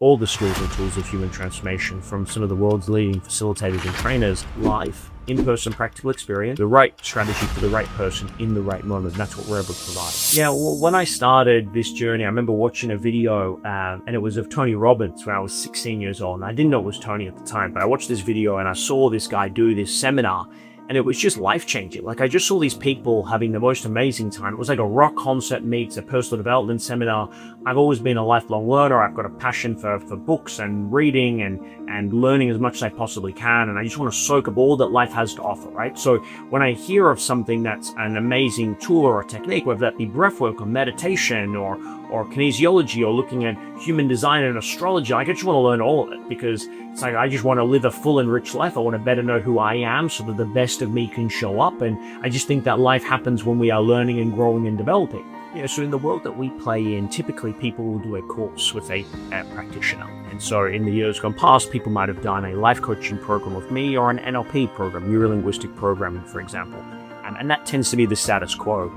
all the skills and tools of human transformation from some of the world's leading facilitators and trainers live, in-person practical experience, the right strategy for the right person in the right moment. That's what we're able to provide. Yeah, well, when I started this journey, I remember watching a video and it was of Tony Robbins when I was 16 years old. And I didn't know it was Tony at the time, but I watched this video and I saw this guy do this seminar. And it was just life-changing. Like, I just saw these people having the most amazing time. It was like a rock concert meets a personal development seminar. I've always been a lifelong learner. I've got a passion for books and reading and learning as much as I possibly can. And I just want to soak up all that life has to offer, right? So when I hear of something that's an amazing tool or a technique, whether that be breathwork or meditation or kinesiology or looking at human design and astrology, I just want to learn all of it, because it's like I just want to live a full and rich life. I want to better know who I am so that the best of me can show up. And I just think that life happens when we are learning and growing and developing. Yeah, so in the world that we play in, typically people will do a course with a practitioner. And so in the years gone past, people might have done a life coaching program with me or an NLP program, neuro-linguistic programming, for example. And that tends to be the status quo.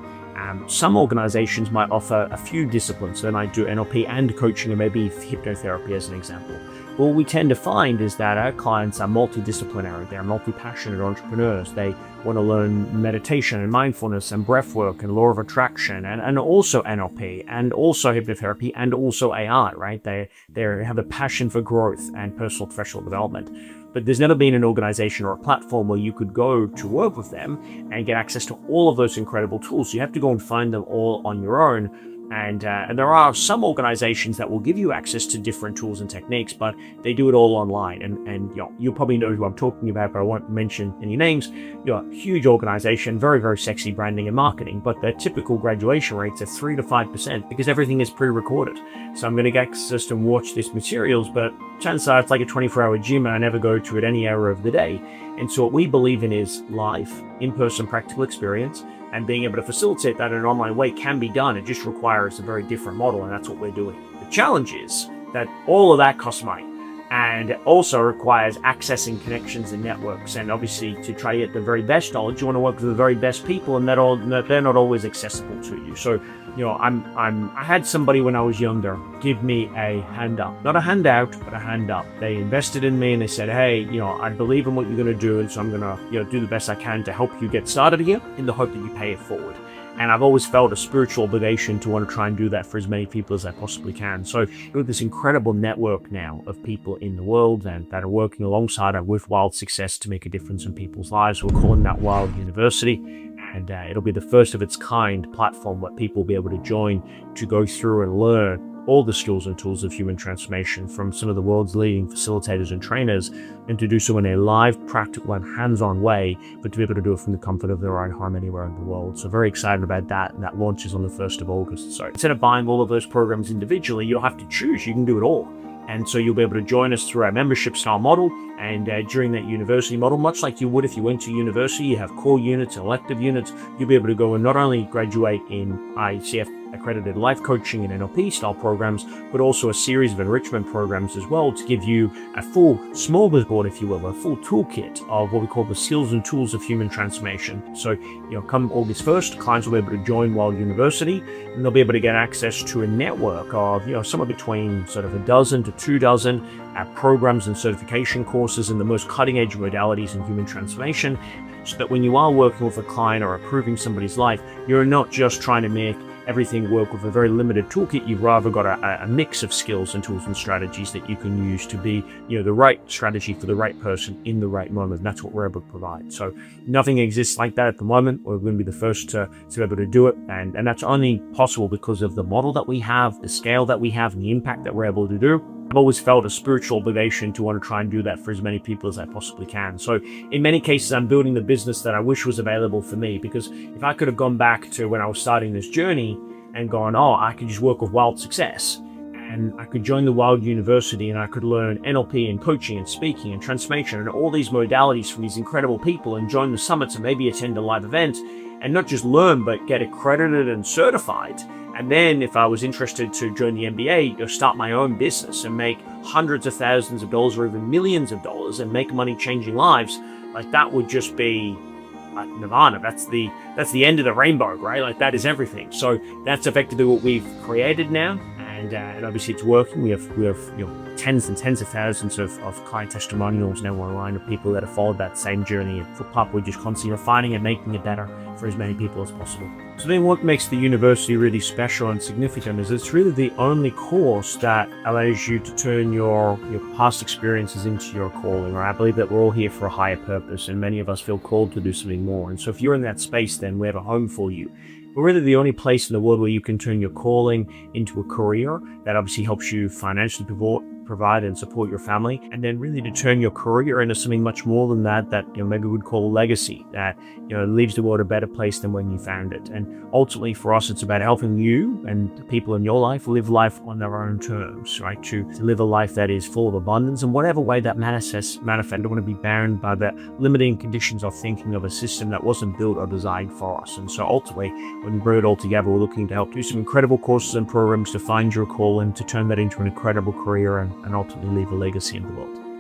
Some organizations might offer a few disciplines. Then I do NLP and coaching and maybe hypnotherapy as an example. But what we tend to find is that our clients are multidisciplinary. They're multi-passionate entrepreneurs. They want to learn meditation and mindfulness and breath work and law of attraction and also NLP and also hypnotherapy and also AI, right? They have a passion for growth and personal professional development. But there's never been an organization or a platform where you could go to work with them and get access to all of those incredible tools. You have to go and find them all on your own. And there are some organizations that will give you access to different tools and techniques, but they do it all online. And you know, you'll probably know who I'm talking about, but I won't mention any names. You're a huge organization, very, very sexy branding and marketing, but their typical graduation rates are 3 to 5% because everything is pre-recorded. So I'm going to get access to watch these materials, but chances are it's like a 24-hour gym and I never go to it any hour of the day. And so what we believe in is live, in-person practical experience, and being able to facilitate that in an online way can be done. It just requires a very different model, and that's what we're doing. The challenge is that all of that costs money and also requires accessing connections and networks. And obviously, to try to get the very best knowledge, you want to work with the very best people, and they're not always accessible to you. So, you know, I had somebody when I was younger give me a handout, not a handout, but a handout. They invested in me and they said, hey, you know, I believe in what you're going to do. And so I'm going to, you know, do the best I can to help you get started here in the hope that you pay it forward. And I've always felt a spiritual obligation to want to try and do that for as many people as I possibly can. So we have this incredible network now of people in the world and that are working alongside us with Wild Success to make a difference in people's lives. We're calling that Wild University. And it'll be the first of its kind platform where people will be able to join to go through and learn all the skills and tools of human transformation from some of the world's leading facilitators and trainers, and to do so in a live, practical, and hands-on way, but to be able to do it from the comfort of their own home anywhere in the world. So very excited about that, and that launches on the 1st of August. So instead of buying all of those programs individually, you'll have to choose. You can do it all. And so you'll be able to join us through our membership style model. And during that university model, much like you would if you went to university, you have core units, elective units. You'll be able to go and not only graduate in ICF accredited life coaching and NLP style programs, but also a series of enrichment programs as well to give you a full smorgasbord, if you will, a full toolkit of what we call the skills and tools of human transformation. So, you know, come August 1st, clients will be able to join Wild University, and they'll be able to get access to a network of, you know, somewhere between sort of a dozen to 2 dozen programs and certification courses in the most cutting edge modalities in human transformation, so that when you are working with a client or improving somebody's life, you're not just trying to make everything work with a very limited toolkit. You've rather got a mix of skills and tools and strategies that you can use to be, you know, the right strategy for the right person in the right moment. And that's what we're able to provide. So nothing exists like that at the moment. We're going to be the first to be able to do it. And that's only possible because of the model that we have, the scale that we have, and the impact that we're able to do. I've always felt a spiritual obligation to want to try and do that for as many people as I possibly can. So in many cases, I'm building the business that I wish was available for me, because if I could have gone back to when I was starting this journey and gone, oh, I could just work with Wild Success and I could join the Wild University and I could learn NLP and coaching and speaking and transformation and all these modalities from these incredible people and join the summits and maybe attend a live event and not just learn, but get accredited and certified. And then if I was interested to join the MBA or start my own business and make hundreds of thousands of dollars or even millions of dollars and make money changing lives, like that would just be like nirvana. That's the end of the rainbow, right? Like that is everything. So that's effectively what we've created now. and obviously it's working. We have tens and tens of thousands of client testimonials now online of people that have followed that same journey. And for PUP, we're just constantly refining and making it better for as many people as possible. So then what makes the university really special and significant is it's really the only course that allows you to turn your past experiences into your calling. Right? I believe that we're all here for a higher purpose, and many of us feel called to do something more. And so if you're in that space, then we have a home for you. We're really the only place in the world where you can turn your calling into a career that obviously helps you financially provide and support your family, and then really to turn your career into something much more than that maybe we'd call a legacy that leaves the world a better place than when you found it. And ultimately for us, it's about helping you and the people in your life live life on their own terms, right? To live a life that is full of abundance, and whatever way that manifests. I don't want to be bound by the limiting conditions of thinking of a system that wasn't built or designed for us. And so ultimately, when we bring it all together, we're looking to help do some incredible courses and programs to find your calling, to turn that into an incredible career, and ultimately leave a legacy in the world.